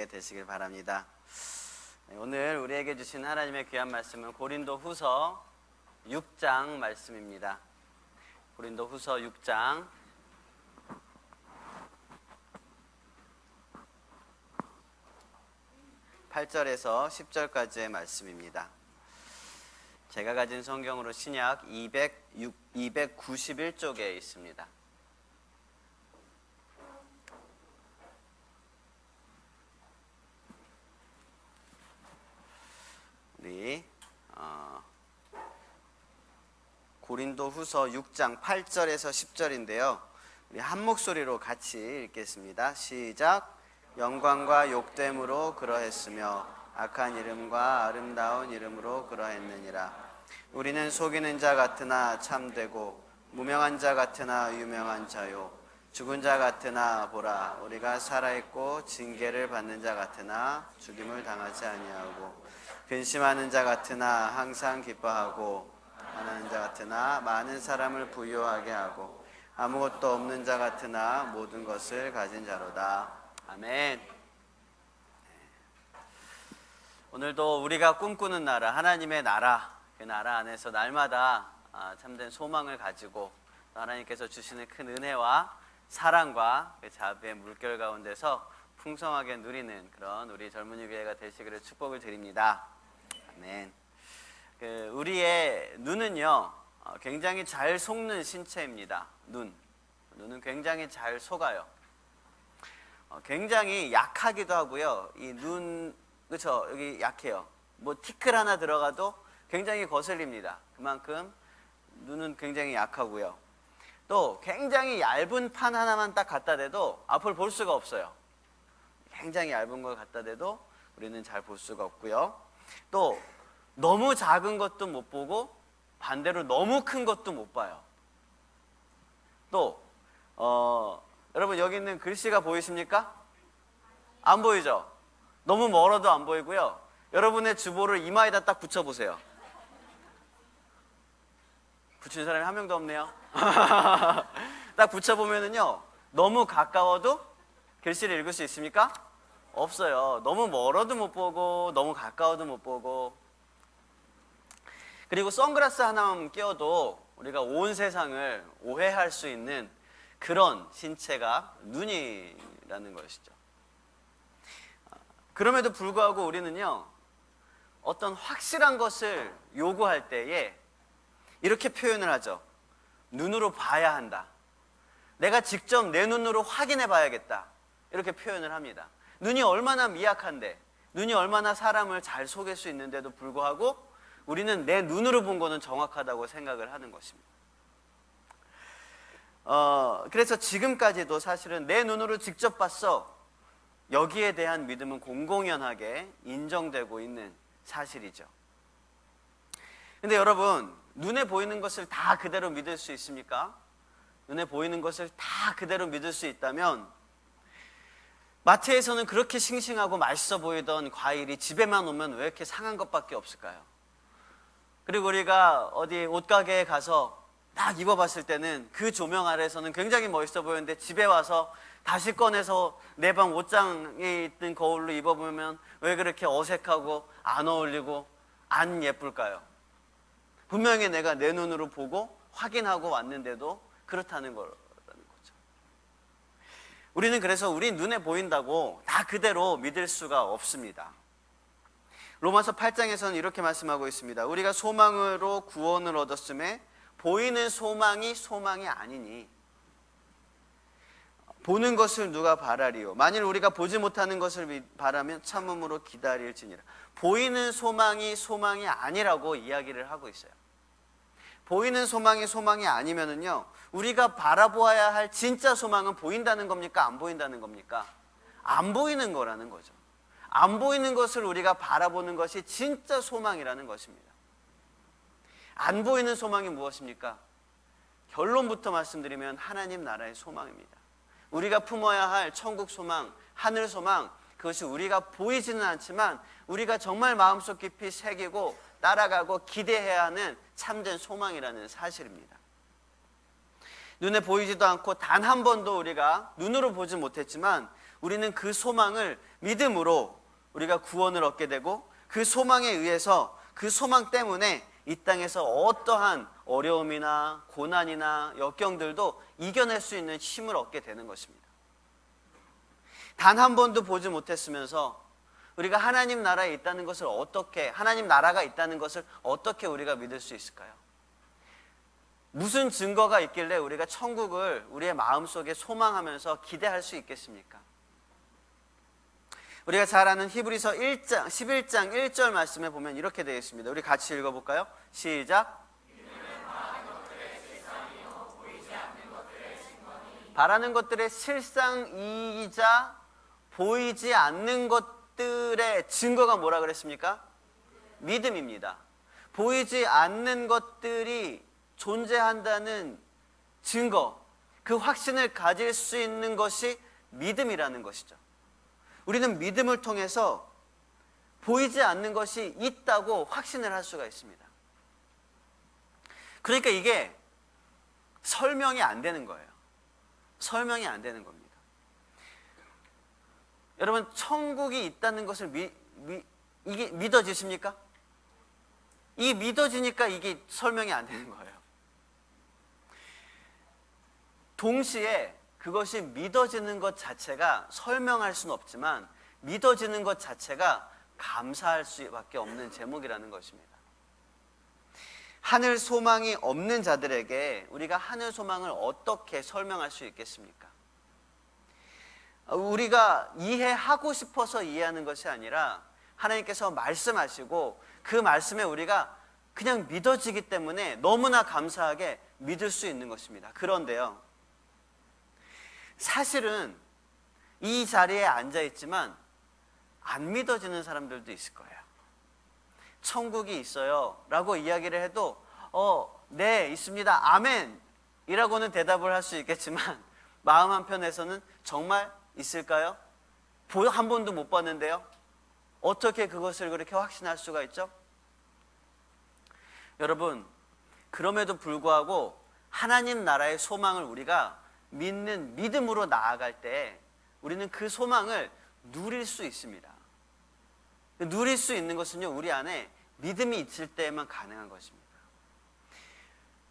되게 되시길 바랍니다. 오늘 우리에게 주신 하나님의 귀한 말씀은 고린도후서 6장 말씀입니다. 고린도후서 6장 8절에서 10절까지의 말씀입니다. 제가 가진 성경으로 신약 291쪽에 있습니다. 우리 고린도후서 6장 8절에서 10절인데요. 우리 한 목소리로 같이 읽겠습니다. 시작. 영광과 욕됨으로 그러했으며 악한 이름과 아름다운 이름으로 그러했느니라. 우리는 속이는 자 같으나 참되고 무명한 자 같으나 유명한 자요 죽은 자 같으나 보라 우리가 살아있고 징계를 받는 자 같으나 죽임을 당하지 아니하고 근심하는 자 같으나 항상 기뻐하고 가난한 자 같으나 많은 사람을 부유하게 하고 아무것도 없는 자 같으나 모든 것을 가진 자로다. 아멘. 오늘도 우리가 꿈꾸는 나라, 하나님의 나라, 그 나라 안에서 날마다 참된 소망을 가지고 하나님께서 주시는 큰 은혜와 사랑과 그 자비의 물결 가운데서 풍성하게 누리는 그런 우리 젊은이 교회가 되시기를 축복을 드립니다. 아멘. 우리의 눈은요 굉장히 잘 속는 신체입니다. 눈은 굉장히 잘 속아요. 굉장히 약하기도 하고요. 이 눈 그렇죠? 여기 약해요. 뭐 티끌 하나 들어가도 굉장히 거슬립니다. 그만큼 눈은 굉장히 약하고요. 또 굉장히 얇은 판 하나만 딱 갖다 대도 앞을 볼 수가 없어요. 굉장히 얇은 걸 갖다 대도 우리는 잘 볼 수가 없고요. 또 너무 작은 것도 못 보고 반대로 너무 큰 것도 못 봐요. 또 여러분 여기 있는 글씨가 보이십니까? 안 보이죠? 너무 멀어도 안 보이고요. 여러분의 주보를 이마에다 딱 붙여보세요. 붙이는 사람이 한 명도 없네요. 딱 붙여보면은요 너무 가까워도 글씨를 읽을 수 있습니까? 없어요. 너무 멀어도 못 보고 너무 가까워도 못 보고. 그리고 선글라스 하나만 끼워도 우리가 온 세상을 오해할 수 있는 그런 신체가 눈이라는 것이죠. 그럼에도 불구하고 우리는요 어떤 확실한 것을 요구할 때에 이렇게 표현을 하죠. 눈으로 봐야 한다. 내가 직접 내 눈으로 확인해 봐야겠다. 이렇게 표현을 합니다. 눈이 얼마나 미약한데, 눈이 얼마나 사람을 잘 속일 수 있는데도 불구하고 우리는 내 눈으로 본 거는 정확하다고 생각을 하는 것입니다. 그래서 지금까지도 사실은 내 눈으로 직접 봤어. 여기에 대한 믿음은 공공연하게 인정되고 있는 사실이죠. 근데 여러분, 눈에 보이는 것을 다 그대로 믿을 수 있습니까? 눈에 보이는 것을 다 그대로 믿을 수 있다면 마트에서는 그렇게 싱싱하고 맛있어 보이던 과일이 집에만 오면 왜 이렇게 상한 것밖에 없을까요? 그리고 우리가 어디 옷가게에 가서 딱 입어봤을 때는 그 조명 아래에서는 굉장히 멋있어 보이는데 집에 와서 다시 꺼내서 내 방 옷장에 있는 거울로 입어보면 왜 그렇게 어색하고 안 어울리고 안 예쁠까요? 분명히 내가 내 눈으로 보고 확인하고 왔는데도 그렇다는 거라는 거죠. 우리는 그래서 우리 눈에 보인다고 다 그대로 믿을 수가 없습니다. 로마서 8장에서는 이렇게 말씀하고 있습니다. 우리가 소망으로 구원을 얻었음에 보이는 소망이 소망이 아니니 보는 것을 누가 바라리요? 만일 우리가 보지 못하는 것을 바라면 참음으로 기다릴지니라. 보이는 소망이 소망이 아니라고 이야기를 하고 있어요. 보이는 소망이 소망이 아니면은요 우리가 바라보아야 할 진짜 소망은 보인다는 겁니까? 안 보인다는 겁니까? 안 보이는 거라는 거죠. 안 보이는 것을 우리가 바라보는 것이 진짜 소망이라는 것입니다. 안 보이는 소망이 무엇입니까? 결론부터 말씀드리면 하나님 나라의 소망입니다. 우리가 품어야 할 천국 소망, 하늘 소망, 그것이 우리가 보이지는 않지만 우리가 정말 마음속 깊이 새기고 따라가고 기대해야 하는 참된 소망이라는 사실입니다. 눈에 보이지도 않고 단 한 번도 우리가 눈으로 보지 못했지만 우리는 그 소망을 믿음으로 우리가 구원을 얻게 되고, 그 소망에 의해서, 그 소망 때문에 이 땅에서 어떠한 어려움이나 고난이나 역경들도 이겨낼 수 있는 힘을 얻게 되는 것입니다. 단 한 번도 보지 못했으면서 우리가 하나님 나라에 있다는 것을 어떻게, 하나님 나라가 있다는 것을 어떻게 우리가 믿을 수 있을까요? 무슨 증거가 있길래 우리가 천국을 우리의 마음속에 소망하면서 기대할 수 있겠습니까? 우리가 잘 아는 히브리서 1장, 11장 1절 말씀에 보면 이렇게 되어 있습니다. 우리 같이 읽어볼까요? 시작. 바라는 것들의 실상이이자 보이지 않는 것들의 증거가 뭐라 그랬습니까? 믿음입니다. 보이지 않는 것들이 존재한다는 증거, 그 확신을 가질 수 있는 것이 믿음이라는 것이죠. 우리는 믿음을 통해서 보이지 않는 것이 있다고 확신을 할 수가 있습니다. 그러니까 이게 설명이 안 되는 거예요. 설명이 안 되는 겁니다. 여러분, 천국이 있다는 것을 이게 믿어지십니까? 이게 믿어지니까 이게 설명이 안 되는 거예요. 동시에 그것이 믿어지는 것 자체가 설명할 수는 없지만 믿어지는 것 자체가 감사할 수밖에 없는 제목이라는 것입니다. 하늘 소망이 없는 자들에게 우리가 하늘 소망을 어떻게 설명할 수 있겠습니까? 우리가 이해하고 싶어서 이해하는 것이 아니라 하나님께서 말씀하시고 그 말씀에 우리가 그냥 믿어지기 때문에 너무나 감사하게 믿을 수 있는 것입니다. 그런데요, 사실은 이 자리에 앉아 있지만 안 믿어지는 사람들도 있을 거예요. 천국이 있어요 라고 이야기를 해도 네, 있습니다, 아멘 이라고는 대답을 할 수 있겠지만 마음 한편에서는 정말 있을까요? 한 번도 못 봤는데요. 어떻게 그것을 그렇게 확신할 수가 있죠? 여러분, 그럼에도 불구하고 하나님 나라의 소망을 우리가 믿는 믿음으로 나아갈 때 우리는 그 소망을 누릴 수 있습니다. 누릴 수 있는 것은요, 우리 안에 믿음이 있을 때에만 가능한 것입니다.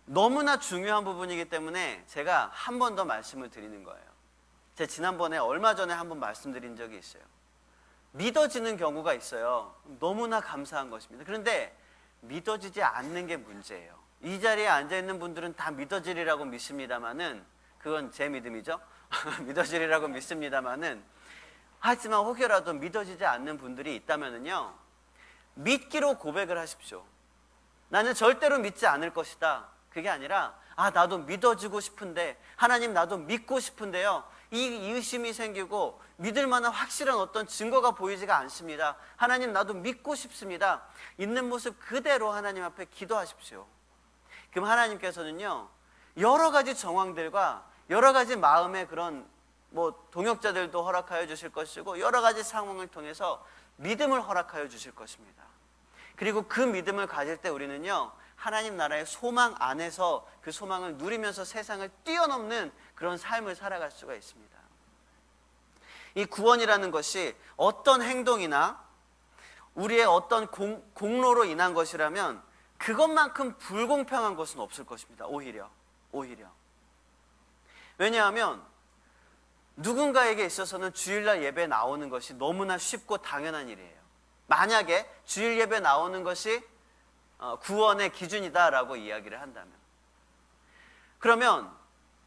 너무나 중요한 부분이기 때문에 제가 한 번 더 말씀을 드리는 거예요. 제가 지난번에 얼마 전에 한 번 말씀드린 적이 있어요. 믿어지는 경우가 있어요. 너무나 감사한 것입니다. 그런데 믿어지지 않는 게 문제예요. 이 자리에 앉아있는 분들은 다 믿어지리라고 믿습니다만은, 그건 제 믿음이죠. 믿어지리라고 믿습니다만은, 하지만 혹여라도 믿어지지 않는 분들이 있다면은요, 믿기로 고백을 하십시오. 나는 절대로 믿지 않을 것이다. 그게 아니라 나도 믿어지고 싶은데, 하나님 나도 믿고 싶은데요, 이 의심이 생기고 믿을 만한 확실한 어떤 증거가 보이지가 않습니다. 하나님 나도 믿고 싶습니다. 있는 모습 그대로 하나님 앞에 기도하십시오. 그럼 하나님께서는요, 여러 가지 정황들과 여러 가지 마음의 그런 동역자들도 허락하여 주실 것이고, 여러 가지 상황을 통해서 믿음을 허락하여 주실 것입니다. 그리고 그 믿음을 가질 때 우리는요, 하나님 나라의 소망 안에서 그 소망을 누리면서 세상을 뛰어넘는 그런 삶을 살아갈 수가 있습니다. 이 구원이라는 것이 어떤 행동이나 우리의 어떤 공로로 인한 것이라면 그것만큼 불공평한 것은 없을 것입니다. 오히려. 왜냐하면 누군가에게 있어서는 주일날 예배 나오는 것이 너무나 쉽고 당연한 일이에요. 만약에 주일 예배 나오는 것이 구원의 기준이다라고 이야기를 한다면, 그러면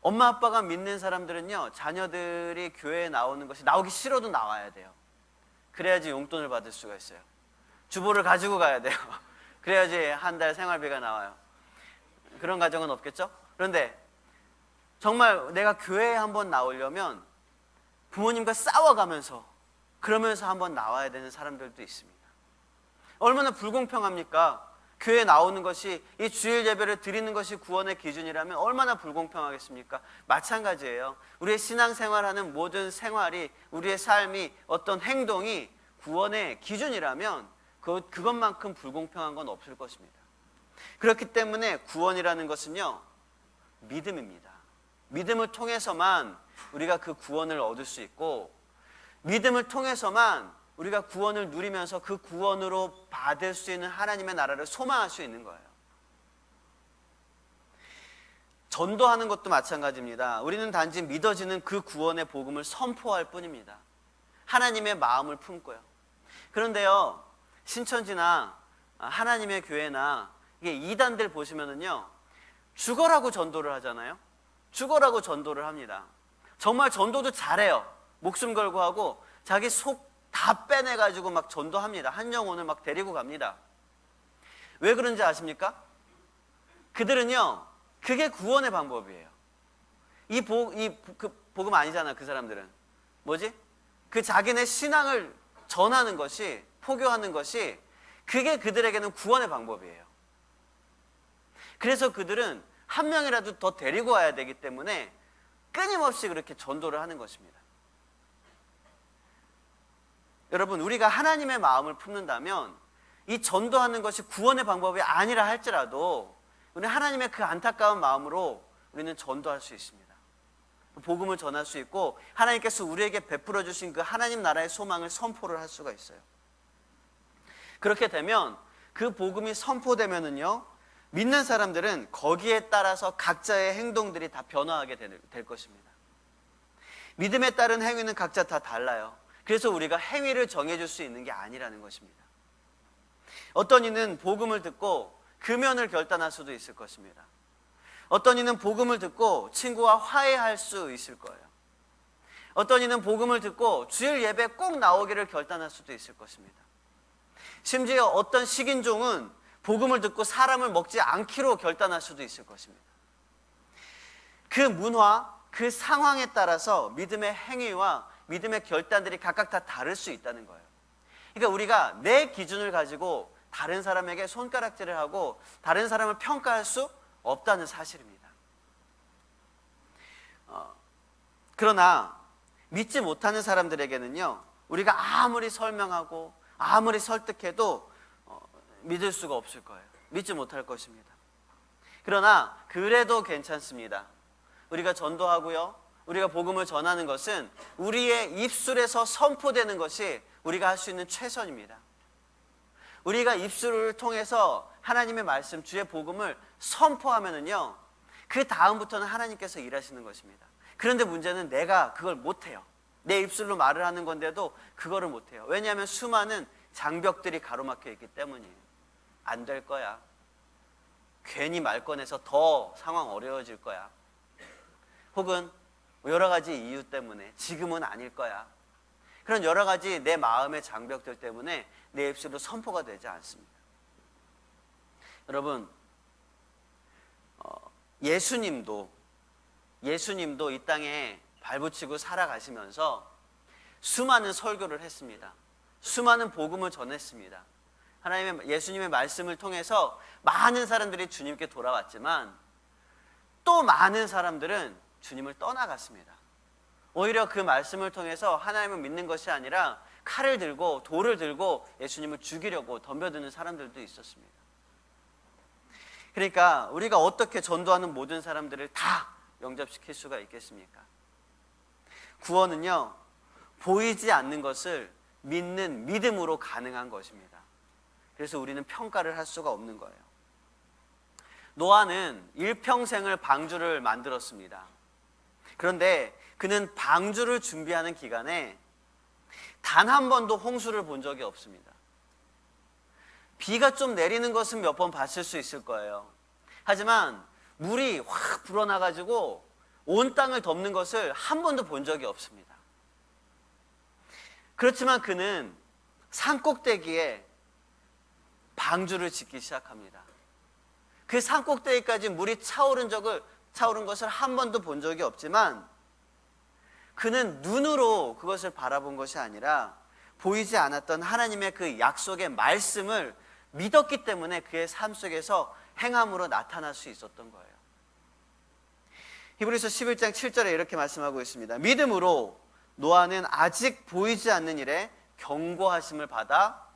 엄마 아빠가 믿는 사람들은요, 자녀들이 교회에 나오는 것이 나오기 싫어도 나와야 돼요. 그래야지 용돈을 받을 수가 있어요. 주보를 가지고 가야 돼요. 그래야지 한 달 생활비가 나와요. 그런 가정은 없겠죠? 그런데 정말 내가 교회에 한번 나오려면 부모님과 싸워가면서, 그러면서 한번 나와야 되는 사람들도 있습니다. 얼마나 불공평합니까? 교회에 나오는 것이, 이 주일 예배를 드리는 것이 구원의 기준이라면 얼마나 불공평하겠습니까? 마찬가지예요. 우리의 신앙생활하는 모든 생활이, 우리의 삶이, 어떤 행동이 구원의 기준이라면 그것만큼 불공평한 건 없을 것입니다. 그렇기 때문에 구원이라는 것은요, 믿음입니다. 믿음을 통해서만 우리가 그 구원을 얻을 수 있고, 믿음을 통해서만 우리가 구원을 누리면서 그 구원으로 받을 수 있는 하나님의 나라를 소망할 수 있는 거예요. 전도하는 것도 마찬가지입니다. 우리는 단지 믿어지는 그 구원의 복음을 선포할 뿐입니다. 하나님의 마음을 품고요. 그런데요, 신천지나 하나님의 교회나 이게 이단들 보시면은요, 죽어라고 전도를 하잖아요. 죽어라고 전도를 합니다. 정말 전도도 잘해요. 목숨 걸고 하고 자기 속 다 빼내가지고 막 전도합니다. 한 영혼을 막 데리고 갑니다. 왜 그런지 아십니까? 그들은요, 그게 구원의 방법이에요. 그 복음 아니잖아, 그 사람들은. 뭐지? 그 자기네 신앙을 전하는 것이, 포교하는 것이, 그게 그들에게는 구원의 방법이에요. 그래서 그들은 한 명이라도 더 데리고 와야 되기 때문에 끊임없이 그렇게 전도를 하는 것입니다. 여러분, 우리가 하나님의 마음을 품는다면 이 전도하는 것이 구원의 방법이 아니라 할지라도 우리 하나님의 그 안타까운 마음으로 우리는 전도할 수 있습니다. 복음을 전할 수 있고 하나님께서 우리에게 베풀어 주신 그 하나님 나라의 소망을 선포를 할 수가 있어요. 그렇게 되면 그 복음이 선포되면은요, 믿는 사람들은 거기에 따라서 각자의 행동들이 다 변화하게 될 것입니다. 믿음에 따른 행위는 각자 다 달라요. 그래서 우리가 행위를 정해줄 수 있는 게 아니라는 것입니다. 어떤 이는 복음을 듣고 금연을 결단할 수도 있을 것입니다. 어떤 이는 복음을 듣고 친구와 화해할 수 있을 거예요. 어떤 이는 복음을 듣고 주일 예배 꼭 나오기를 결단할 수도 있을 것입니다. 심지어 어떤 식인종은 복음을 듣고 사람을 먹지 않기로 결단할 수도 있을 것입니다. 그 문화, 그 상황에 따라서 믿음의 행위와 믿음의 결단들이 각각 다 다를 수 있다는 거예요. 그러니까 우리가 내 기준을 가지고 다른 사람에게 손가락질을 하고 다른 사람을 평가할 수 없다는 사실입니다. 그러나 믿지 못하는 사람들에게는요, 우리가 아무리 설명하고 아무리 설득해도 믿을 수가 없을 거예요. 믿지 못할 것입니다. 그러나 그래도 괜찮습니다. 우리가 전도하고요, 우리가 복음을 전하는 것은 우리의 입술에서 선포되는 것이 우리가 할 수 있는 최선입니다. 우리가 입술을 통해서 하나님의 말씀, 주의 복음을 선포하면은요, 그 다음부터는 하나님께서 일하시는 것입니다. 그런데 문제는 내가 그걸 못해요. 내 입술로 말을 하는 건데도 그거를 못해요. 왜냐하면 수많은 장벽들이 가로막혀 있기 때문이에요. 안 될 거야. 괜히 말 꺼내서 더 상황 어려워질 거야. 혹은 여러 가지 이유 때문에 지금은 아닐 거야. 그런 여러 가지 내 마음의 장벽들 때문에 내 입술로 선포가 되지 않습니다. 여러분, 예수님도 이 땅에 발붙이고 살아가시면서 수많은 설교를 했습니다. 수많은 복음을 전했습니다. 예수님의 말씀을 통해서 많은 사람들이 주님께 돌아왔지만 또 많은 사람들은 주님을 떠나갔습니다. 오히려 그 말씀을 통해서 하나님을 믿는 것이 아니라 칼을 들고 돌을 들고 예수님을 죽이려고 덤벼드는 사람들도 있었습니다. 그러니까 우리가 어떻게 전도하는 모든 사람들을 다 영접시킬 수가 있겠습니까? 구원은요, 보이지 않는 것을 믿는 믿음으로 가능한 것입니다. 그래서 우리는 평가를 할 수가 없는 거예요. 노아는 일평생을 방주를 만들었습니다. 그런데 그는 방주를 준비하는 기간에 단 한 번도 홍수를 본 적이 없습니다. 비가 좀 내리는 것은 몇 번 봤을 수 있을 거예요. 하지만 물이 확 불어나가지고 온 땅을 덮는 것을 한 번도 본 적이 없습니다. 그렇지만 그는 산꼭대기에 방주를 짓기 시작합니다. 그 산꼭대기까지 물이 차오른 것을 한 번도 본 적이 없지만 그는 눈으로 그것을 바라본 것이 아니라 보이지 않았던 하나님의 그 약속의 말씀을 믿었기 때문에 그의 삶 속에서 행함으로 나타날 수 있었던 거예요. 히브리서 11장 7절에 이렇게 말씀하고 있습니다. 믿음으로 노아는 아직 보이지 않는 일에 경고하심을 받아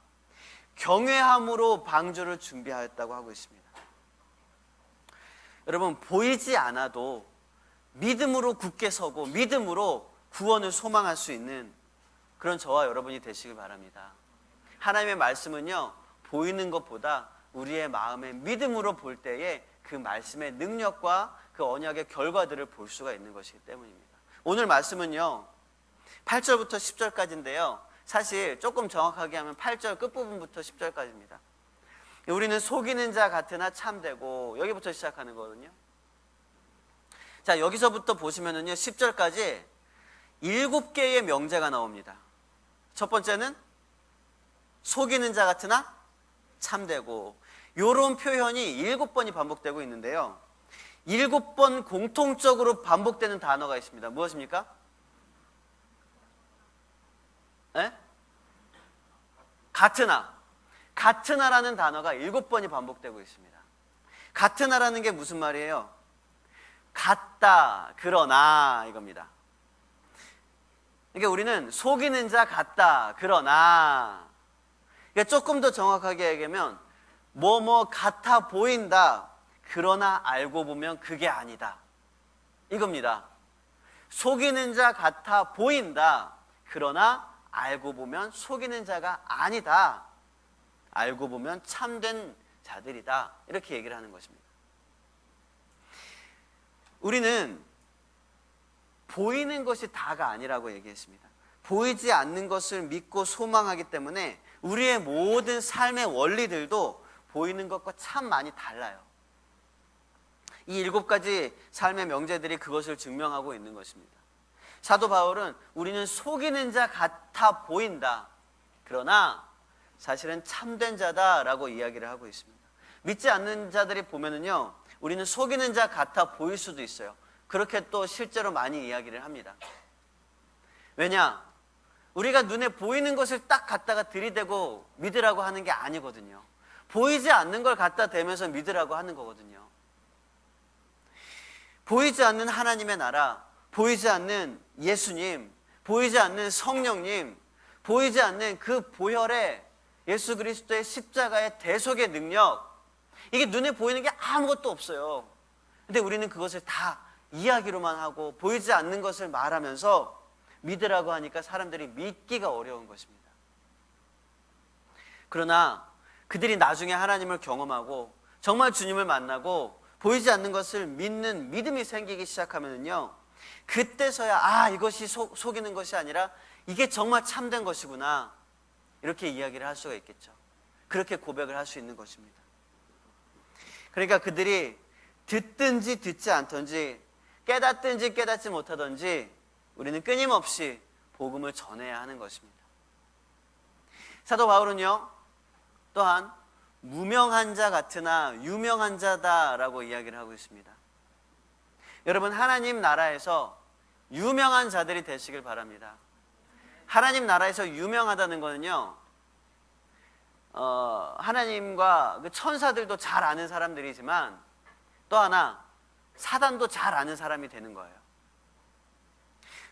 경외함으로 방주를 준비하였다고 하고 있습니다. 여러분, 보이지 않아도 믿음으로 굳게 서고 믿음으로 구원을 소망할 수 있는 그런 저와 여러분이 되시길 바랍니다. 하나님의 말씀은요, 보이는 것보다 우리의 마음의 믿음으로 볼 때에 그 말씀의 능력과 그 언약의 결과들을 볼 수가 있는 것이기 때문입니다. 오늘 말씀은요, 8절부터 10절까지인데요. 사실 조금 정확하게 하면 8절 끝부분부터 10절까지입니다. 우리는 속이는 자 같으나 참되고, 여기부터 시작하는 거거든요. 자, 여기서부터 보시면은요, 10절까지 7개의 명제가 나옵니다. 첫 번째는 속이는 자 같으나 참되고, 이런 표현이 7번이 반복되고 있는데요. 7번 공통적으로 반복되는 단어가 있습니다. 무엇입니까? 네? 같으나. 같으나라는 단어가 7번이 반복되고 있습니다. 같으나라는 게 무슨 말이에요? 같다, 그러나 이겁니다. 그러니까 우리는 속이는 자 같다, 그러나, 그러니까 조금 더 정확하게 얘기하면 뭐 같아 보인다, 그러나 알고 보면 그게 아니다, 이겁니다. 속이는 자 같아 보인다, 그러나 알고 보면 속이는 자가 아니다, 알고 보면 참된 자들이다, 이렇게 얘기를 하는 것입니다. 우리는 보이는 것이 다가 아니라고 얘기했습니다. 보이지 않는 것을 믿고 소망하기 때문에 우리의 모든 삶의 원리들도 보이는 것과 참 많이 달라요. 이 7가지 삶의 명제들이 그것을 증명하고 있는 것입니다. 사도 바울은 우리는 속이는 자 같아 보인다, 그러나 사실은 참된 자다라고 이야기를 하고 있습니다. 믿지 않는 자들이 보면은요, 우리는 속이는 자 같아 보일 수도 있어요. 그렇게 또 실제로 많이 이야기를 합니다. 왜냐? 우리가 눈에 보이는 것을 딱 갖다가 들이대고 믿으라고 하는 게 아니거든요. 보이지 않는 걸 갖다 대면서 믿으라고 하는 거거든요. 보이지 않는 하나님의 나라, 보이지 않는 예수님, 보이지 않는 성령님, 보이지 않는 그 보혈의 예수 그리스도의 십자가의 대속의 능력, 이게 눈에 보이는 게 아무것도 없어요. 근데 우리는 그것을 다 이야기로만 하고 보이지 않는 것을 말하면서 믿으라고 하니까 사람들이 믿기가 어려운 것입니다. 그러나 그들이 나중에 하나님을 경험하고 정말 주님을 만나고 보이지 않는 것을 믿는 믿음이 생기기 시작하면요, 그때서야 이것이 속이는 것이 아니라 이게 정말 참된 것이구나, 이렇게 이야기를 할 수가 있겠죠. 그렇게 고백을 할 수 있는 것입니다. 그러니까 그들이 듣든지 듣지 않든지, 깨닫든지 깨닫지 못하든지 우리는 끊임없이 복음을 전해야 하는 것입니다. 사도 바울은요, 또한 무명한 자 같으나 유명한 자다라고 이야기를 하고 있습니다. 여러분, 하나님 나라에서 유명한 자들이 되시길 바랍니다. 하나님 나라에서 유명하다는 거는요, 하나님과 그 천사들도 잘 아는 사람들이지만 또 하나 사단도 잘 아는 사람이 되는 거예요.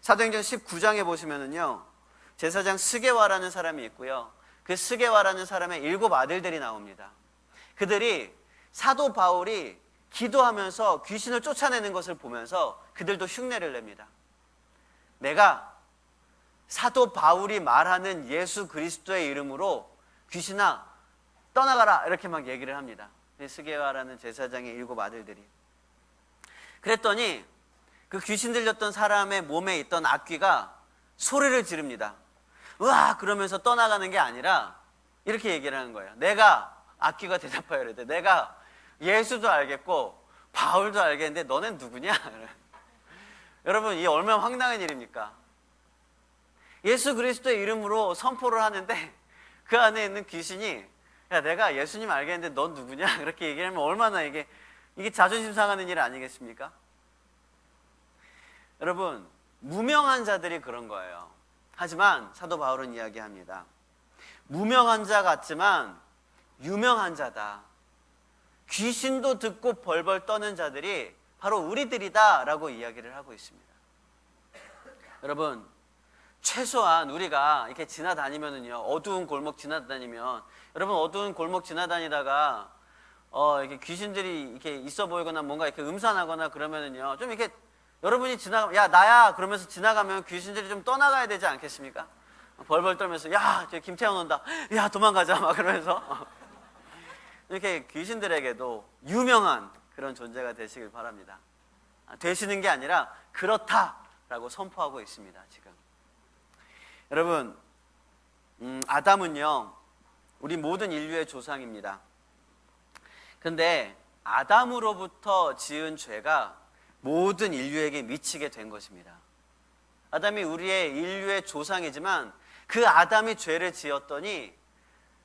사도행전 19장에 보시면은요, 제사장 스게와라는 사람이 있고요, 그 스게와라는 사람의 7 아들들이 나옵니다. 그들이 사도 바울이 기도하면서 귀신을 쫓아내는 것을 보면서 그들도 흉내를 냅니다. 내가 사도 바울이 말하는 예수 그리스도의 이름으로 귀신아 떠나가라, 이렇게 막 얘기를 합니다. 스게와라는 제사장의 7 아들들이. 그랬더니 그 귀신 들렸던 사람의 몸에 있던 악귀가 소리를 지릅니다. 으아, 그러면서 떠나가는 게 아니라 이렇게 얘기를 하는 거예요. 내가, 악귀가 대답하여 이러대, 내가 예수도 알겠고 바울도 알겠는데 너넨 누구냐? 여러분, 이게 얼마나 황당한 일입니까? 예수 그리스도의 이름으로 선포를 하는데 그 안에 있는 귀신이, 야, 내가 예수님 알겠는데 넌 누구냐? 그렇게 얘기하면 얼마나 이게 자존심 상하는 일 아니겠습니까? 여러분, 무명한 자들이 그런 거예요. 하지만 사도 바울은 이야기합니다. 무명한 자 같지만 유명한 자다. 귀신도 듣고 벌벌 떠는 자들이 바로 우리들이다 라고 이야기를 하고 있습니다. 여러분, 최소한 우리가 이렇게 지나다니면은요, 어두운 골목 지나다니면, 여러분, 어두운 골목 지나다니다가 이렇게 귀신들이 이렇게 있어 보이거나 뭔가 이렇게 음산하거나 그러면은요, 좀 이렇게 여러분이 야 나야 그러면서 지나가면 귀신들이 좀 떠나가야 되지 않겠습니까? 벌벌 떨면서 야, 저 김태현 온다. 야, 도망가자. 막 그러면서 이렇게 귀신들에게도 유명한 그런 존재가 되시길 바랍니다. 되시는 게 아니라 그렇다라고 선포하고 있습니다. 지금 여러분, 아담은요 우리 모든 인류의 조상입니다. 근데 아담으로부터 지은 죄가 모든 인류에게 미치게 된 것입니다. 아담이 우리의 인류의 조상이지만 그 아담이 죄를 지었더니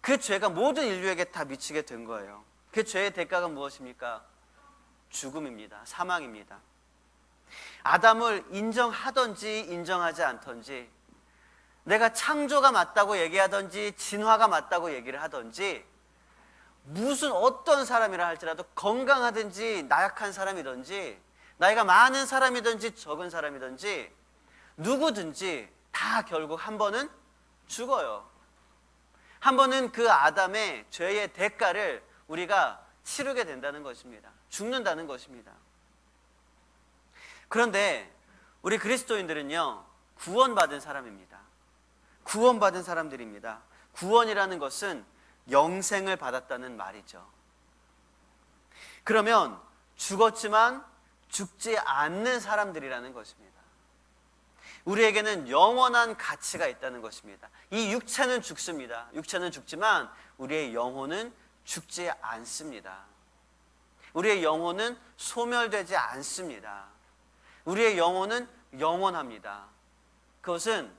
그 죄가 모든 인류에게 다 미치게 된 거예요. 그 죄의 대가가 무엇입니까? 죽음입니다. 사망입니다. 아담을 인정하든지 인정하지 않든지, 내가 창조가 맞다고 얘기하든지 진화가 맞다고 얘기를 하든지, 무슨 어떤 사람이라 할지라도 건강하든지 나약한 사람이든지 나이가 많은 사람이든지 적은 사람이든지 누구든지 다 결국 한 번은 죽어요. 한 번은 그 아담의 죄의 대가를 우리가 치르게 된다는 것입니다. 죽는다는 것입니다. 그런데 우리 그리스도인들은요 구원받은 사람입니다. 구원받은 사람들입니다. 구원이라는 것은 영생을 받았다는 말이죠. 그러면 죽었지만 죽지 않는 사람들이라는 것입니다. 우리에게는 영원한 가치가 있다는 것입니다. 이 육체는 죽습니다. 육체는 죽지만 우리의 영혼은 죽지 않습니다. 우리의 영혼은 소멸되지 않습니다. 우리의 영혼은 영원합니다. 그것은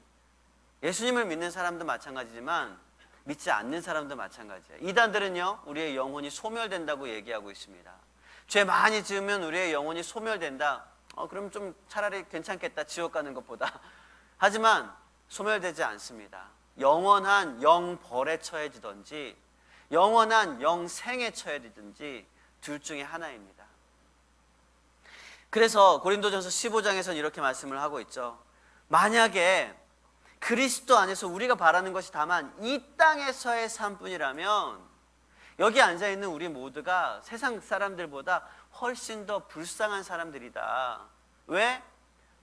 예수님을 믿는 사람도 마찬가지지만 믿지 않는 사람도 마찬가지예요. 이단들은요 우리의 영혼이 소멸된다고 얘기하고 있습니다. 죄 많이 지으면 우리의 영혼이 소멸된다. 그럼 좀 차라리 괜찮겠다, 지옥 가는 것보다. 하지만 소멸되지 않습니다. 영원한 영벌에 처해지든지 영원한 영생에 처해지든지 둘 중에 하나입니다. 그래서 고린도전서 15장에서는 이렇게 말씀을 하고 있죠. 만약에 그리스도 안에서 우리가 바라는 것이 다만 이 땅에서의 삶뿐이라면 여기 앉아있는 우리 모두가 세상 사람들보다 훨씬 더 불쌍한 사람들이다. 왜?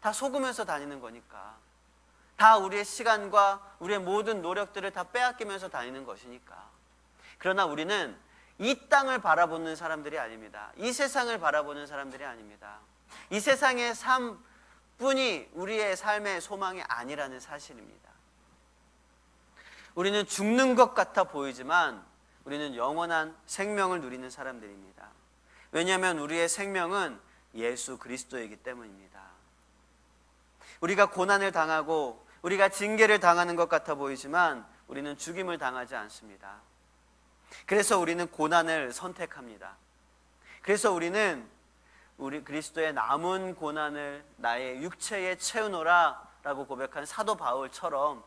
다 속으면서 다니는 거니까. 다 우리의 시간과 우리의 모든 노력들을 다 빼앗기면서 다니는 것이니까. 그러나 우리는 이 땅을 바라보는 사람들이 아닙니다. 이 세상을 바라보는 사람들이 아닙니다. 이 세상의 삶뿐이 우리의 삶의 소망이 아니라는 사실입니다. 우리는 죽는 것 같아 보이지만 우리는 영원한 생명을 누리는 사람들입니다. 왜냐하면 우리의 생명은 예수 그리스도이기 때문입니다. 우리가 고난을 당하고 우리가 징계를 당하는 것 같아 보이지만 우리는 죽임을 당하지 않습니다. 그래서 우리는 고난을 선택합니다. 그래서 우리는 우리 그리스도의 남은 고난을 나의 육체에 채우노라 라고 고백한 사도 바울처럼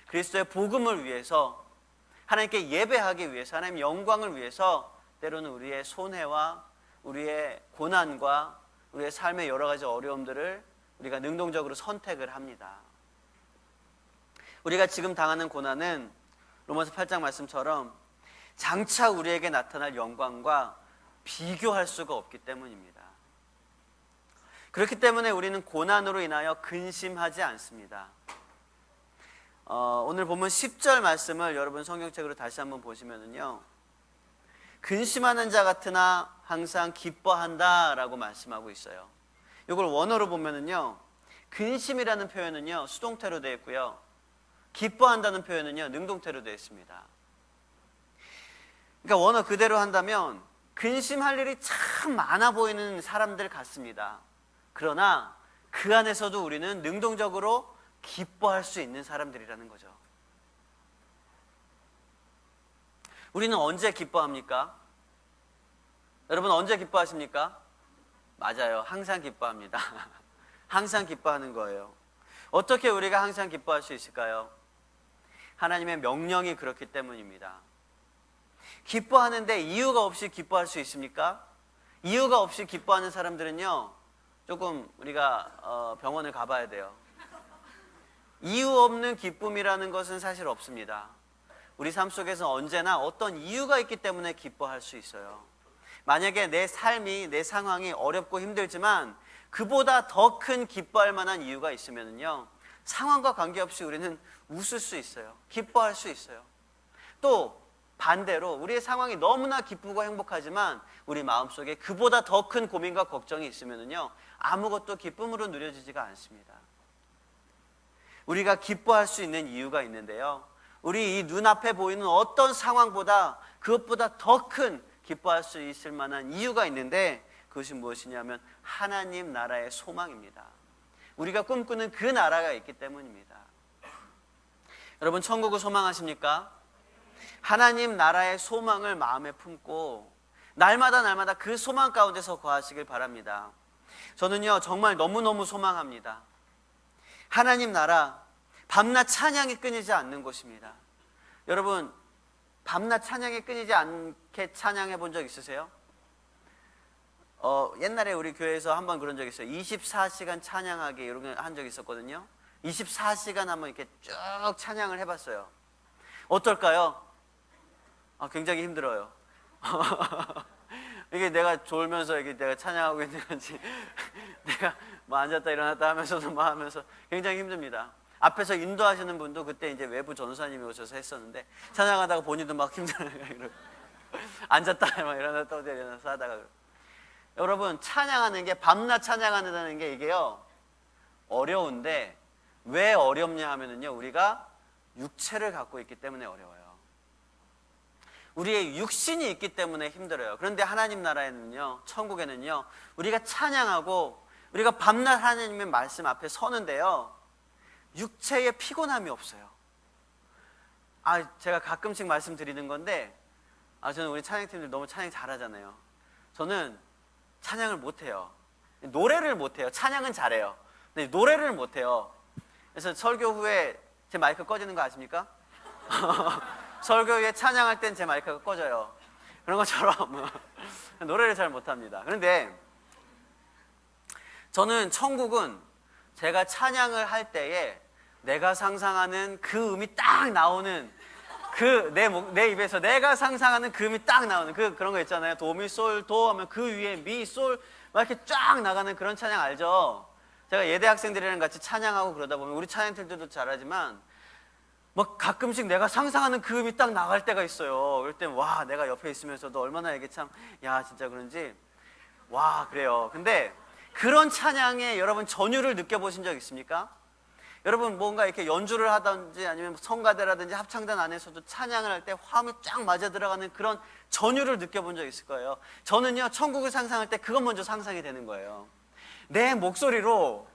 그리스도의 복음을 위해서, 하나님께 예배하기 위해서, 하나님 영광을 위해서 때로는 우리의 손해와 우리의 고난과 우리의 삶의 여러 가지 어려움들을 우리가 능동적으로 선택을 합니다. 우리가 지금 당하는 고난은 로마서 8장 말씀처럼 장차 우리에게 나타날 영광과 비교할 수가 없기 때문입니다. 그렇기 때문에 우리는 고난으로 인하여 근심하지 않습니다. 오늘 본문 10절 말씀을 여러분 성경책으로 다시 한번 보시면은요, 근심하는 자 같으나 항상 기뻐한다 라고 말씀하고 있어요. 이걸 원어로 보면은요, 근심이라는 표현은요 수동태로 되어 있고요, 기뻐한다는 표현은요 능동태로 되어 있습니다. 그러니까 원어 그대로 한다면 근심할 일이 참 많아 보이는 사람들 같습니다. 그러나 그 안에서도 우리는 능동적으로 기뻐할 수 있는 사람들이라는 거죠. 우리는 언제 기뻐합니까? 여러분 언제 기뻐하십니까? 맞아요. 항상 기뻐합니다. 항상 기뻐하는 거예요. 어떻게 우리가 항상 기뻐할 수 있을까요? 하나님의 명령이 그렇기 때문입니다. 기뻐하는데 이유가 없이 기뻐할 수 있습니까? 이유가 없이 기뻐하는 사람들은요 조금 우리가 병원을 가봐야 돼요. 이유 없는 기쁨이라는 것은 사실 없습니다. 우리 삶 속에서 언제나 어떤 이유가 있기 때문에 기뻐할 수 있어요. 만약에 내 삶이, 내 상황이 어렵고 힘들지만 그보다 더 큰 기뻐할 만한 이유가 있으면요 상황과 관계없이 우리는 웃을 수 있어요. 기뻐할 수 있어요. 또 반대로 우리의 상황이 너무나 기쁘고 행복하지만 우리 마음속에 그보다 더 큰 고민과 걱정이 있으면요, 아무것도 기쁨으로 누려지지가 않습니다. 우리가 기뻐할 수 있는 이유가 있는데요, 우리 이 눈앞에 보이는 어떤 상황보다 그것보다 더 큰 기뻐할 수 있을 만한 이유가 있는데, 그것이 무엇이냐면 하나님 나라의 소망입니다. 우리가 꿈꾸는 그 나라가 있기 때문입니다. 여러분, 천국을 소망하십니까? 하나님 나라의 소망을 마음에 품고 날마다 그 소망 가운데서 거하시길 바랍니다. 저는요, 정말 너무너무 소망합니다. 하나님 나라, 밤낮 찬양이 끊이지 않는 곳입니다. 여러분, 밤낮 찬양이 끊이지 않게 찬양해 본 적 있으세요? 옛날에 우리 교회에서 한번 그런 적이 있어요. 24시간 찬양하기 이런 거 한 적이 있었거든요. 24시간 한번 이렇게 쭉 찬양을 해봤어요. 어떨까요? 굉장히 힘들어요. 이게 내가 졸면서 이게 내가 찬양하고 있는 건지, 내가 뭐 앉았다 일어났다 하면서도 뭐 하면서 굉장히 힘듭니다. 앞에서 인도하시는 분도 그때 이제 외부 전사님이 오셔서 했었는데, 찬양하다가 본인도 막 힘들어요. 앉았다 막 일어났다 일어나서 하다가. 여러분, 찬양하는 게, 밤낮 찬양한다는 게 이게요, 어려운데 왜 어렵냐 하면은요, 우리가 육체를 갖고 있기 때문에 어려워요. 우리의 육신이 있기 때문에 힘들어요. 그런데 하나님 나라에는요, 천국에는요, 우리가 찬양하고 우리가 밤낮 하나님의 말씀 앞에 서는데요, 육체에 피곤함이 없어요. 제가 가끔씩 말씀드리는 건데, 저는 우리 찬양팀들 너무 찬양 잘하잖아요. 저는 찬양을 못해요. 노래를 못해요. 찬양은 잘해요. 근데 노래를 못해요. 그래서 설교 후에 제 마이크 꺼지는 거 아십니까? 설교 후에 찬양할 땐 제 마이크가 꺼져요. 그런 것처럼 노래를 잘 못합니다. 그런데 저는 천국은 제가 찬양을 할 때에 내가 상상하는 그 음이 딱 나오는, 내 입에서 내가 상상하는 그 음이 딱 나오는 그런 거 있잖아요. 도미솔도 하면 그 위에 미솔 막 이렇게 쫙 나가는 그런 찬양 알죠? 제가 예대 학생들이랑 같이 찬양하고 그러다 보면, 우리 찬양팀들도 잘하지만 막 가끔씩 내가 상상하는 그 음이 딱 나갈 때가 있어요. 그럴 땐 와, 내가 옆에 있으면서도 얼마나 이게 참, 야 진짜 그런지 와 그래요. 근데 그런 찬양에 여러분 전율을 느껴보신 적 있습니까? 여러분, 뭔가 이렇게 연주를 하든지 아니면 성가대라든지 합창단 안에서도 찬양을 할 때 화음이 쫙 맞아 들어가는 그런 전율을 느껴본 적 있을 거예요. 저는요, 천국을 상상할 때 그것 먼저 상상이 되는 거예요. 내 목소리로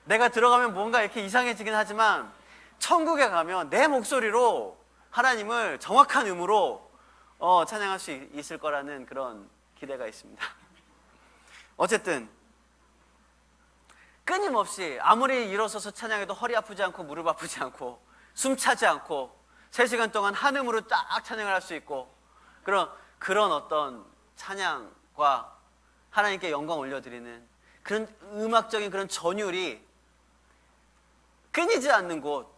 내가 들어가면 뭔가 이렇게 이상해지긴 하지만, 천국에 가면 내 목소리로 하나님을 정확한 음으로 찬양할 수 있을 거라는 그런 기대가 있습니다. 어쨌든 끊임없이 아무리 일어서서 찬양해도 허리 아프지 않고 무릎 아프지 않고 숨 차지 않고 3시간 동안 한음으로 딱 찬양을 할 수 있고, 그런 어떤 찬양과 하나님께 영광 올려드리는 그런 음악적인 그런 전율이 끊이지 않는 곳,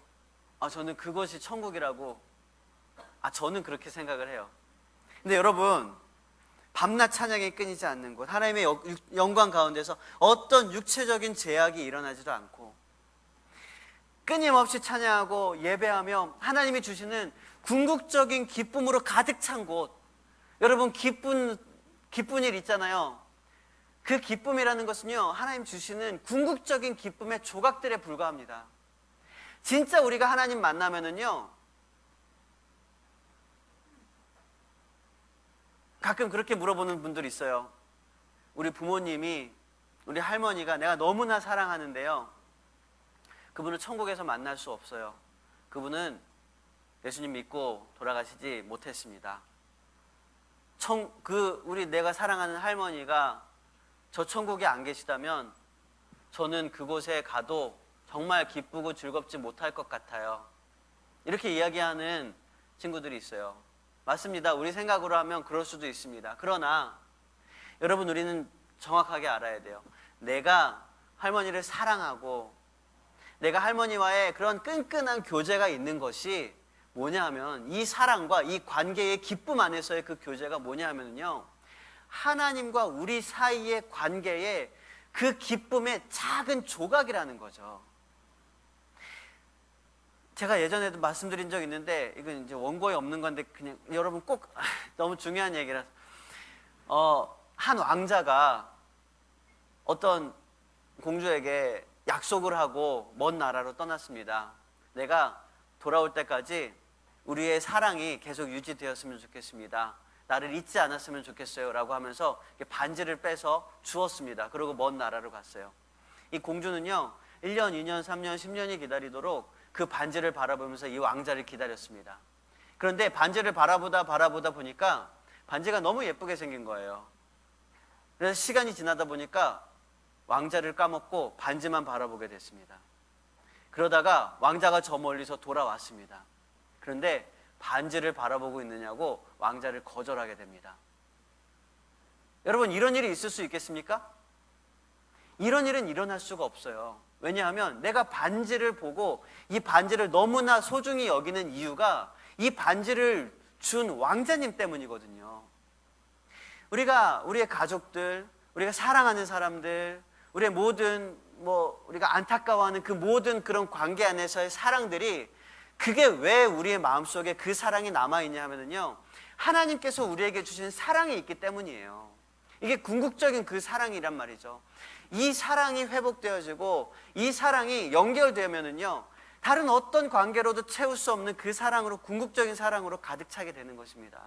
저는 그것이 천국이라고, 저는 그렇게 생각을 해요. 근데 여러분, 밤낮 찬양이 끊이지 않는 곳, 하나님의 영광 가운데서 어떤 육체적인 제약이 일어나지도 않고 끊임없이 찬양하고 예배하며 하나님이 주시는 궁극적인 기쁨으로 가득 찬 곳, 여러분, 기쁜 일 있잖아요. 그 기쁨이라는 것은요, 하나님 주시는 궁극적인 기쁨의 조각들에 불과합니다. 진짜 우리가 하나님 만나면은요, 가끔 그렇게 물어보는 분들이 있어요. 우리 부모님이, 우리 할머니가 내가 너무나 사랑하는데요, 그분을 천국에서 만날 수 없어요. 그분은 예수님 믿고 돌아가시지 못했습니다. 우리 내가 사랑하는 할머니가 저 천국에 안 계시다면 저는 그곳에 가도 정말 기쁘고 즐겁지 못할 것 같아요. 이렇게 이야기하는 친구들이 있어요. 맞습니다. 우리 생각으로 하면 그럴 수도 있습니다. 그러나 여러분, 우리는 정확하게 알아야 돼요. 내가 할머니를 사랑하고 내가 할머니와의 그런 끈끈한 교제가 있는 것이 뭐냐 하면, 이 사랑과 이 관계의 기쁨 안에서의 그 교제가 뭐냐 하면요, 하나님과 우리 사이의 관계의 그 기쁨의 작은 조각이라는 거죠. 제가 예전에도 말씀드린 적 있는데 이건 이제 원고에 없는 건데 그냥 여러분 꼭 너무 중요한 얘기라서 한 왕자가 어떤 공주에게 약속을 하고 먼 나라로 떠났습니다. 내가 돌아올 때까지 우리의 사랑이 계속 유지되었으면 좋겠습니다. 나를 잊지 않았으면 좋겠어요 라고 하면서 반지를 빼서 주었습니다. 그리고 먼 나라로 갔어요. 이 공주는요 1년, 2년, 3년, 10년이 기다리도록 그 반지를 바라보면서 이 왕자를 기다렸습니다. 그런데 반지를 바라보다 보니까 반지가 너무 예쁘게 생긴 거예요. 그래서 시간이 지나다 보니까 왕자를 까먹고 반지만 바라보게 됐습니다. 그러다가 왕자가 저 멀리서 돌아왔습니다. 그런데 반지를 바라보고 있느냐고 왕자를 거절하게 됩니다. 여러분, 이런 일이 있을 수 있겠습니까? 이런 일은 일어날 수가 없어요. 왜냐하면 내가 반지를 보고 이 반지를 너무나 소중히 여기는 이유가 이 반지를 준 왕자님 때문이거든요. 우리의 가족들, 우리가 사랑하는 사람들, 우리의 모든 우리가 안타까워하는 그 모든 그런 관계 안에서의 사랑들이 그게 왜 우리의 마음속에 그 사랑이 남아있냐 하면요, 하나님께서 우리에게 주신 사랑이 있기 때문이에요. 이게 궁극적인 그 사랑이란 말이죠. 이 사랑이 회복되어지고 이 사랑이 연결되면은요, 다른 어떤 관계로도 채울 수 없는 그 사랑으로, 궁극적인 사랑으로 가득 차게 되는 것입니다.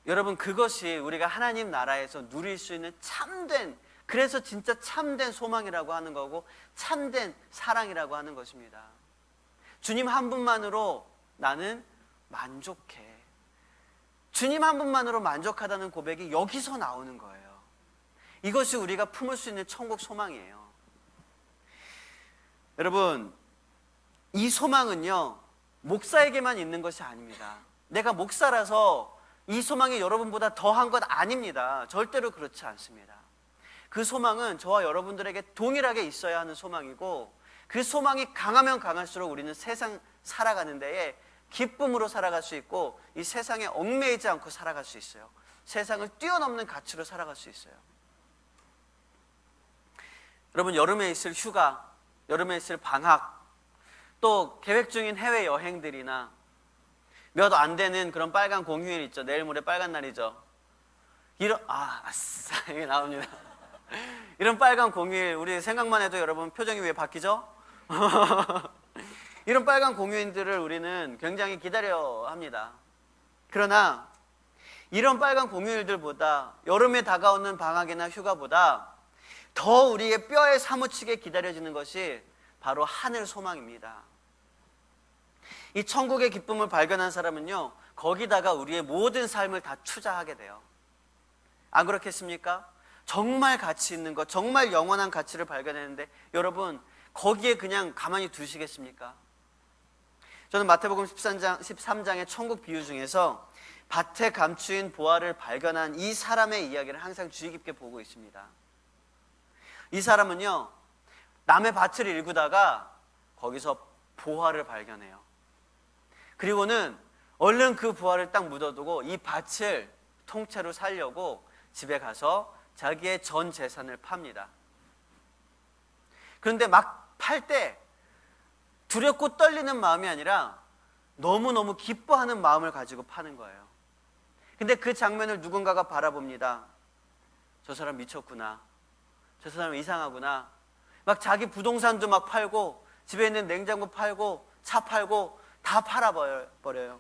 여러분, 그것이 우리가 하나님 나라에서 누릴 수 있는 참된, 그래서 진짜 참된 소망이라고 하는 거고 참된 사랑이라고 하는 것입니다. 주님 한 분만으로 나는 만족해. 주님 한 분만으로 만족하다는 고백이 여기서 나오는 거예요. 이것이 우리가 품을 수 있는 천국 소망이에요. 여러분, 이 소망은요, 목사에게만 있는 것이 아닙니다. 내가 목사라서 이 소망이 여러분보다 더한 것 아닙니다. 절대로 그렇지 않습니다. 그 소망은 저와 여러분들에게 동일하게 있어야 하는 소망이고, 그 소망이 강하면 강할수록 우리는 세상 살아가는 데에 기쁨으로 살아갈 수 있고, 이 세상에 얽매이지 않고 살아갈 수 있어요. 세상을 뛰어넘는 가치로 살아갈 수 있어요. 여러분, 여름에 있을 휴가, 여름에 있을 방학, 또 계획 중인 해외 여행들이나 몇 안 되는 그런 빨간 공휴일 있죠. 내일 모레 빨간 날이죠. 아싸, 이게 나옵니다. 이런 빨간 공휴일, 우리 생각만 해도 여러분 표정이 왜 바뀌죠? 이런 빨간 공휴일들을 우리는 굉장히 기다려 합니다. 그러나 이런 빨간 공휴일들보다, 여름에 다가오는 방학이나 휴가보다 더 우리의 뼈에 사무치게 기다려지는 것이 바로 하늘 소망입니다. 이 천국의 기쁨을 발견한 사람은요, 거기다가 우리의 모든 삶을 다 투자하게 돼요. 안 그렇겠습니까? 정말 가치 있는 것, 정말 영원한 가치를 발견했는데 여러분, 거기에 그냥 가만히 두시겠습니까? 저는 마태복음 13장의 천국 비유 중에서 밭에 감추인 보화를 발견한 이 사람의 이야기를 항상 주의 깊게 보고 있습니다. 이 사람은요, 남의 밭을 일구다가 거기서 보화를 발견해요. 그리고는 얼른 그 보화를 딱 묻어두고 이 밭을 통째로 살려고 집에 가서 자기의 전 재산을 팝니다. 그런데 막 팔 때 두렵고 떨리는 마음이 아니라 너무너무 기뻐하는 마음을 가지고 파는 거예요. 근데 그 장면을 누군가가 바라봅니다. 저 사람 미쳤구나. 저 사람 이상하구나. 막 자기 부동산도 막 팔고, 집에 있는 냉장고 팔고, 차 팔고 다 팔아버려요.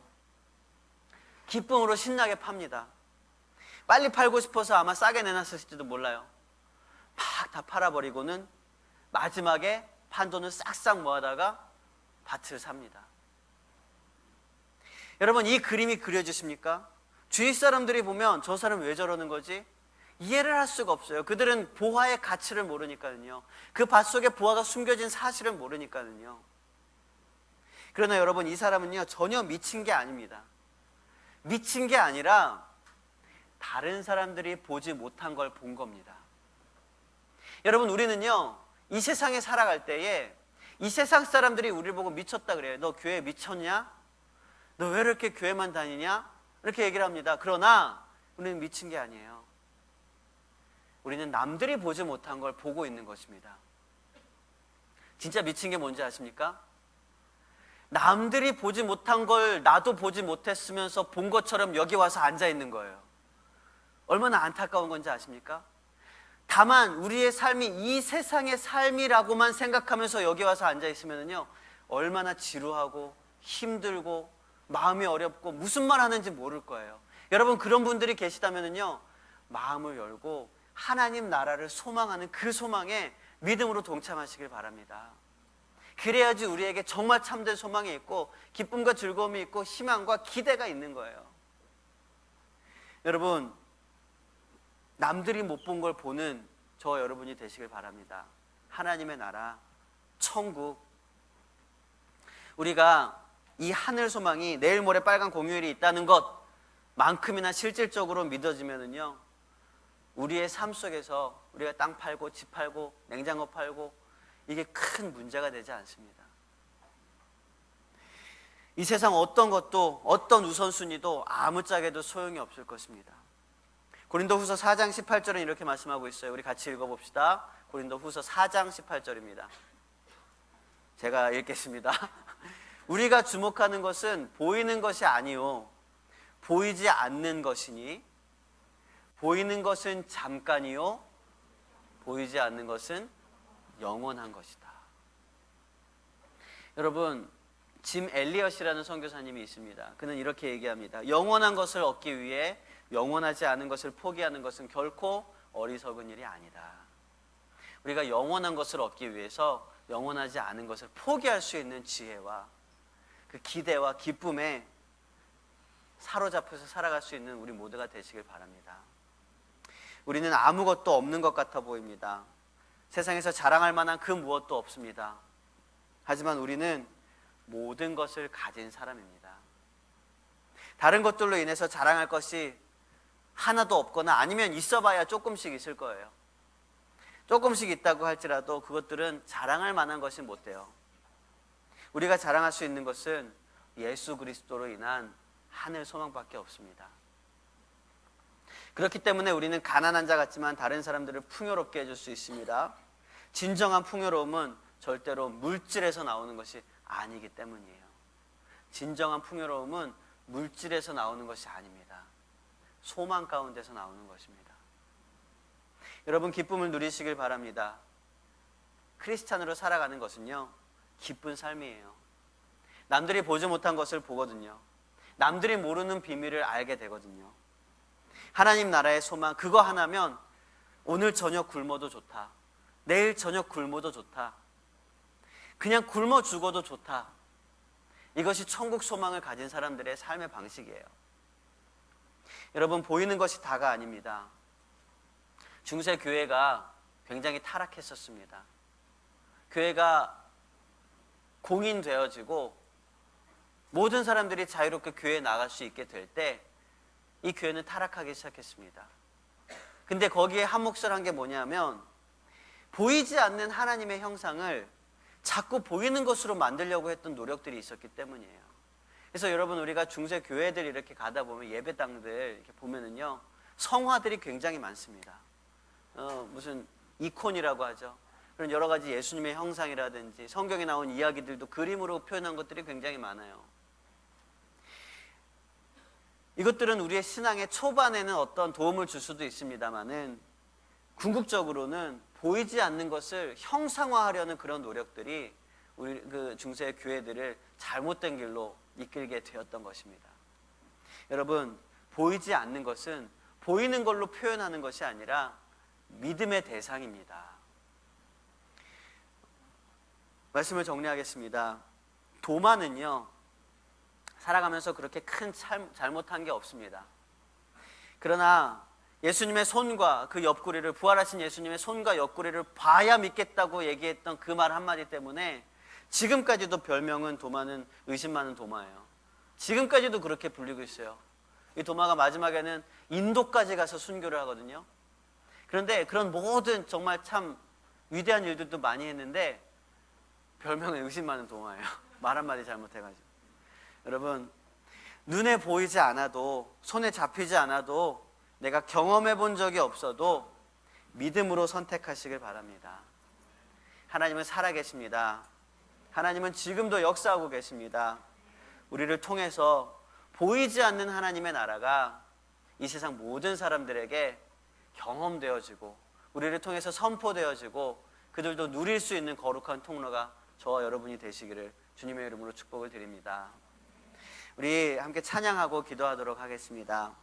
기쁨으로 신나게 팝니다. 빨리 팔고 싶어서 아마 싸게 내놨을지도 몰라요. 막 다 팔아버리고는 마지막에 판 돈을 싹싹 모아다가 밭을 삽니다. 여러분, 이 그림이 그려지십니까? 주위 사람들이 보면 저 사람 왜 저러는 거지? 이해를 할 수가 없어요. 그들은 보화의 가치를 모르니까요. 그 밭 속에 보화가 숨겨진 사실을 모르니까요. 그러나 여러분, 이 사람은요, 전혀 미친 게 아닙니다. 미친 게 아니라 다른 사람들이 보지 못한 걸 본 겁니다. 여러분, 우리는요, 이 세상에 살아갈 때에 이 세상 사람들이 우리를 보고 미쳤다 그래요. 너 교회 미쳤냐? 너 왜 이렇게 교회만 다니냐? 이렇게 얘기를 합니다. 그러나 우리는 미친 게 아니에요. 우리는 남들이 보지 못한 걸 보고 있는 것입니다. 진짜 미친 게 뭔지 아십니까? 남들이 보지 못한 걸 나도 보지 못했으면서 본 것처럼 여기 와서 앉아 있는 거예요. 얼마나 안타까운 건지 아십니까? 다만 우리의 삶이 이 세상의 삶이라고만 생각하면서 여기 와서 앉아 있으면요, 얼마나 지루하고 힘들고 마음이 어렵고 무슨 말 하는지 모를 거예요. 여러분, 그런 분들이 계시다면요, 마음을 열고 하나님 나라를 소망하는 그 소망에 믿음으로 동참하시길 바랍니다. 그래야지 우리에게 정말 참된 소망이 있고 기쁨과 즐거움이 있고 희망과 기대가 있는 거예요. 여러분, 남들이 못 본 걸 보는 저와 여러분이 되시길 바랍니다. 하나님의 나라, 천국, 우리가 이 하늘 소망이 내일 모레 빨간 공휴일이 있다는 것만큼이나 실질적으로 믿어지면은요, 우리의 삶 속에서 우리가 땅 팔고 집 팔고 냉장고 팔고 이게 큰 문제가 되지 않습니다. 이 세상 어떤 것도 어떤 우선순위도 아무짝에도 소용이 없을 것입니다. 고린도후서 4장 18절은 이렇게 말씀하고 있어요. 우리 같이 읽어봅시다. 고린도후서 4장 18절입니다. 제가 읽겠습니다. 우리가 주목하는 것은 보이는 것이 아니요 보이지 않는 것이니 보이는 것은 잠깐이요 보이지 않는 것은 영원한 것이다. 여러분, 짐 엘리엇이라는 선교사님이 있습니다. 그는 이렇게 얘기합니다. 영원한 것을 얻기 위해 영원하지 않은 것을 포기하는 것은 결코 어리석은 일이 아니다. 우리가 영원한 것을 얻기 위해서 영원하지 않은 것을 포기할 수 있는 지혜와 그 기대와 기쁨에 사로잡혀서 살아갈 수 있는 우리 모두가 되시길 바랍니다. 우리는 아무것도 없는 것 같아 보입니다. 세상에서 자랑할 만한 그 무엇도 없습니다. 하지만 우리는 모든 것을 가진 사람입니다. 다른 것들로 인해서 자랑할 것이 하나도 없거나 아니면 있어봐야 조금씩 있을 거예요. 조금씩 있다고 할지라도 그것들은 자랑할 만한 것이 못 돼요. 우리가 자랑할 수 있는 것은 예수 그리스도로 인한 하늘 소망밖에 없습니다. 그렇기 때문에 우리는 가난한 자 같지만 다른 사람들을 풍요롭게 해줄 수 있습니다. 진정한 풍요로움은 절대로 물질에서 나오는 것이 아니기 때문이에요. 진정한 풍요로움은 물질에서 나오는 것이 아닙니다. 소망 가운데서 나오는 것입니다. 여러분, 기쁨을 누리시길 바랍니다. 크리스찬으로 살아가는 것은요, 기쁜 삶이에요. 남들이 보지 못한 것을 보거든요. 남들이 모르는 비밀을 알게 되거든요. 하나님 나라의 소망, 그거 하나면 오늘 저녁 굶어도 좋다. 내일 저녁 굶어도 좋다. 그냥 굶어 죽어도 좋다. 이것이 천국 소망을 가진 사람들의 삶의 방식이에요. 여러분, 보이는 것이 다가 아닙니다. 중세 교회가 굉장히 타락했었습니다. 교회가 공인되어지고 모든 사람들이 자유롭게 교회에 나갈 수 있게 될 때 이 교회는 타락하기 시작했습니다. 근데 거기에 한 몫을 한 게 뭐냐면 보이지 않는 하나님의 형상을 자꾸 보이는 것으로 만들려고 했던 노력들이 있었기 때문이에요. 그래서 여러분, 우리가 중세 교회들 이렇게 가다 보면 예배당들 이렇게 보면은요, 성화들이 굉장히 많습니다. 무슨 이콘이라고 하죠. 그런 여러 가지 예수님의 형상이라든지 성경에 나온 이야기들도 그림으로 표현한 것들이 굉장히 많아요. 이것들은 우리의 신앙의 초반에는 어떤 도움을 줄 수도 있습니다만은 궁극적으로는 보이지 않는 것을 형상화하려는 그런 노력들이 우리 그 중세 교회들을 잘못된 길로 이끌게 되었던 것입니다. 여러분, 보이지 않는 것은 보이는 걸로 표현하는 것이 아니라 믿음의 대상입니다. 말씀을 정리하겠습니다. 도마는요, 살아가면서 그렇게 큰 잘못한 게 없습니다. 그러나 예수님의 손과 그 옆구리를, 부활하신 예수님의 손과 옆구리를 봐야 믿겠다고 얘기했던 그 말 한마디 때문에 지금까지도 별명은 도마는 의심 많은 도마예요. 지금까지도 그렇게 불리고 있어요. 이 도마가 마지막에는 인도까지 가서 순교를 하거든요. 그런데 그런 모든 정말 참 위대한 일들도 많이 했는데 별명은 의심 많은 도마예요. 말 한마디 잘못해가지고. 여러분, 눈에 보이지 않아도, 손에 잡히지 않아도, 내가 경험해 본 적이 없어도 믿음으로 선택하시길 바랍니다. 하나님은 살아계십니다. 하나님은 지금도 역사하고 계십니다. 우리를 통해서 보이지 않는 하나님의 나라가 이 세상 모든 사람들에게 경험되어지고 우리를 통해서 선포되어지고 그들도 누릴 수 있는 거룩한 통로가 저와 여러분이 되시기를 주님의 이름으로 축복을 드립니다. 우리 함께 찬양하고 기도하도록 하겠습니다.